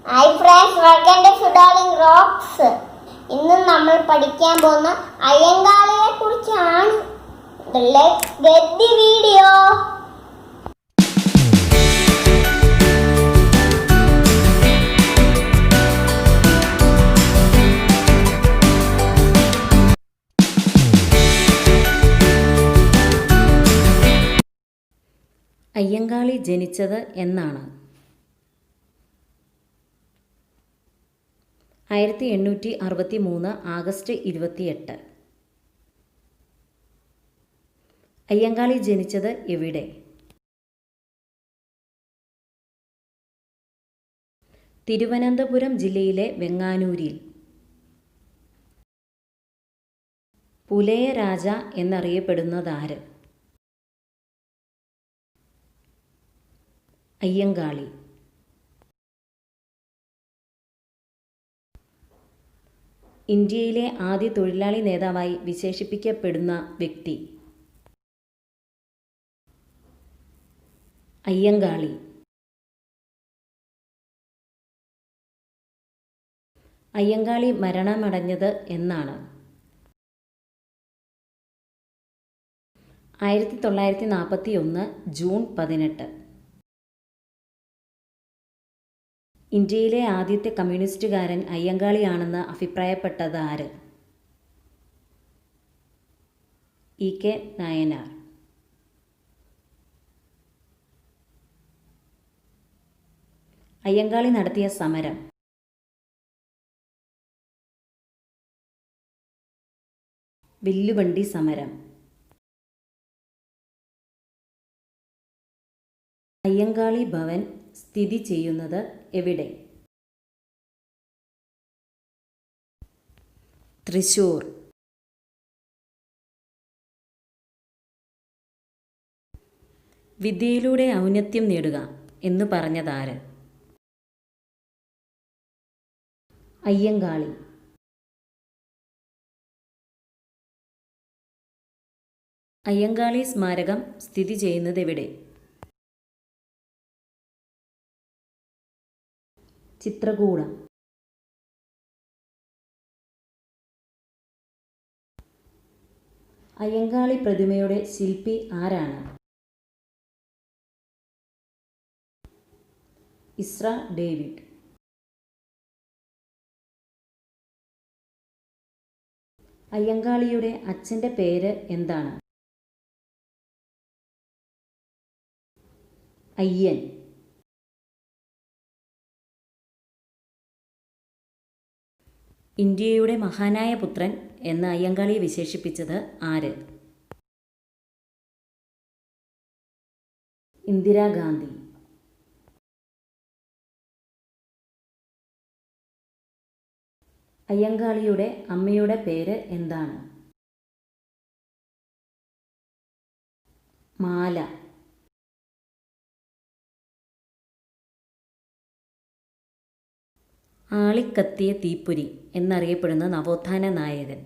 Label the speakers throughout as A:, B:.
A: Hi friends, welcome to ഫുഡോളിംഗ് rocks. ഇന്ന് നമ്മൾ പഠിക്കാൻ പോകുന്ന അയ്യങ്കാളിയെ കുറിച്ചാണ്. Let's get the video.
B: Ayyankali ജനിച്ചത് എന്നാണ്? 1863 ആഗസ്റ്റ് 28. അയ്യങ്കാളി ജനിച്ചത് എവിടെ? തിരുവനന്തപുരം ജില്ലയിലെ വെങ്ങാനൂരിൽ. പുലയ രാജ എന്നറിയപ്പെടുന്നതാര്? അയ്യങ്കാളി. ഇന്ത്യയിലെ ആദ്യ തൊഴിലാളി നേതാവായി വിശേഷിപ്പിക്കപ്പെടുന്ന വ്യക്തി? അയ്യങ്കാളി. അയ്യങ്കാളി മരണമടഞ്ഞത് എന്നാണ്? 1941 ജൂൺ 18. ഇന്ത്യയിലെ ആദ്യത്തെ കമ്മ്യൂണിസ്റ്റുകാരൻ അയ്യങ്കാളിയാണെന്ന് അഭിപ്രായപ്പെട്ടത് ആര്? ഇ.കെ. നായനാർ. അയ്യങ്കാളി നടത്തിയ സമരം? വില്ലുവണ്ടി സമരം. അയ്യങ്കാളി ഭവൻ സ്ഥിതി ചെയ്യുന്നത് എവിടെ? തൃശൂർ. വിദ്യയിലൂടെ ഔന്നത്യം നേടുക എന്ന് പറഞ്ഞതാര്? അയ്യങ്കാളി. അയ്യങ്കാളി സ്മാരകം സ്ഥിതി ചെയ്യുന്നത് എവിടെ? ചിത്രകൂടം. അയ്യങ്കാളി പ്രതിമയുടെ ശില്പി ആരാണ്? ഇസ്ര ഡേവിഡ്. അയ്യങ്കാളിയുടെ അച്ഛൻ്റെ പേര് എന്താണ്? അയ്യൻ. ഇന്ത്യയുടെ മഹാനായ പുത്രൻ എന്ന് അയ്യങ്കാളിയെ വിശേഷിപ്പിച്ചത് ആര്? ഇന്ദിരാഗാന്ധി. അയ്യങ്കാളിയുടെ അമ്മയുടെ പേര് എന്താണ്? മാല. ആളിക്കത്തിയ തീപ്പൊരി എന്നറിയപ്പെടുന്ന നവോത്ഥാന നായകൻ?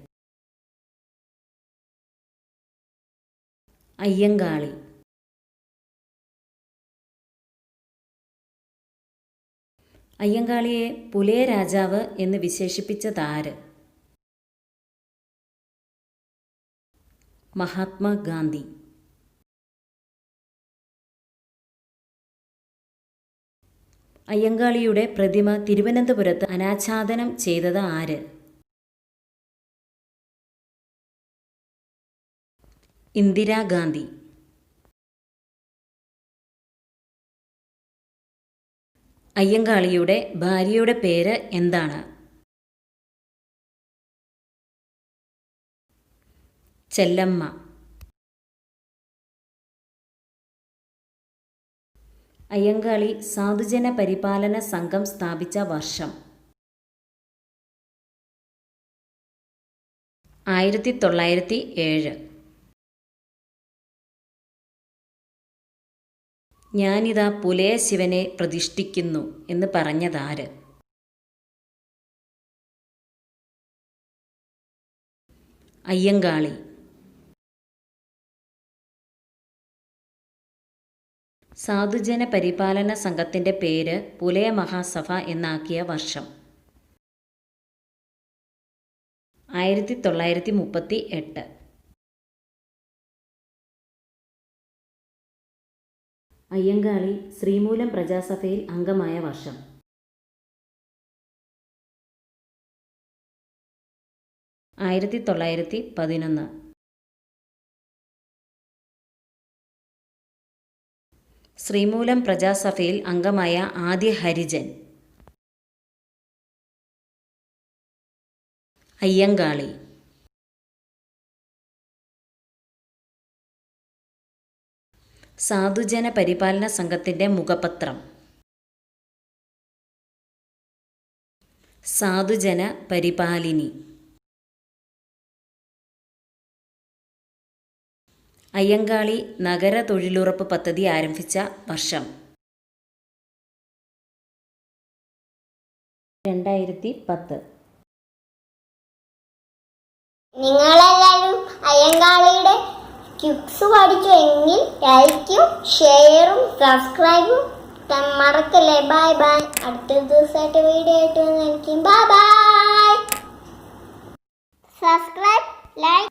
B: അയ്യങ്കാളി. അയ്യങ്കാളിയെ പുലയ രാജാവ് എന്ന് വിശേഷിപ്പിച്ചതാര്? മഹാത്മാഗാന്ധി. അയ്യങ്കാളിയുടെ പ്രതിമ തിരുവനന്തപുരത്ത് അനാച്ഛാദനം ചെയ്തത് ആര്? ഇന്ദിരാഗാന്ധി. അയ്യങ്കാളിയുടെ ഭാര്യയുടെ പേര് എന്താണ്? ചെല്ലമ്മ. അയ്യങ്കാളി സാധുജന പരിപാലന സംഘം സ്ഥാപിച്ച വർഷം? 1907. ഞാനിതാ പുലയ ശിവനെ പ്രതിഷ്ഠിക്കുന്നു എന്ന് പറഞ്ഞതാര്? അയ്യങ്കാളി. സാധുജന പരിപാലന സംഘത്തിൻ്റെ പേര് പുലയ മഹാസഭ എന്നാക്കിയ വർഷം 1938. അയ്യങ്കാളി ശ്രീമൂലം പ്രജാസഭയിൽ അംഗമായ വർഷം 1911. ശ്രീമൂലം പ്രജാസഭയിൽ അംഗമായ ആദ്യ ഹരിജൻ അയ്യങ്കാളി. സാധുജന പരിപാലന സംഘത്തിൻ്റെ മുഖപത്രം സാധുജന പരിപാലിനി. അയ്യങ്കാളി നഗര തൊഴിലുറപ്പ് പദ്ധതി ആരംഭിച്ച വർഷം 2010.
A: നിങ്ങളെല്ലാവരും അയ്യങ്കാളിയുടെ ക്യുക്സ് പഠിച്ചു എങ്കിൽ ലൈക്കും ഷെയറും സബ്സ്ക്രൈബും മറക്കല്ലേ. Bye bye. അടുത്ത ദിവസമായിട്ട് വീഡിയോ ആയിട്ട് വന്നിരിക്കും. Bye bye. Subscribe, like.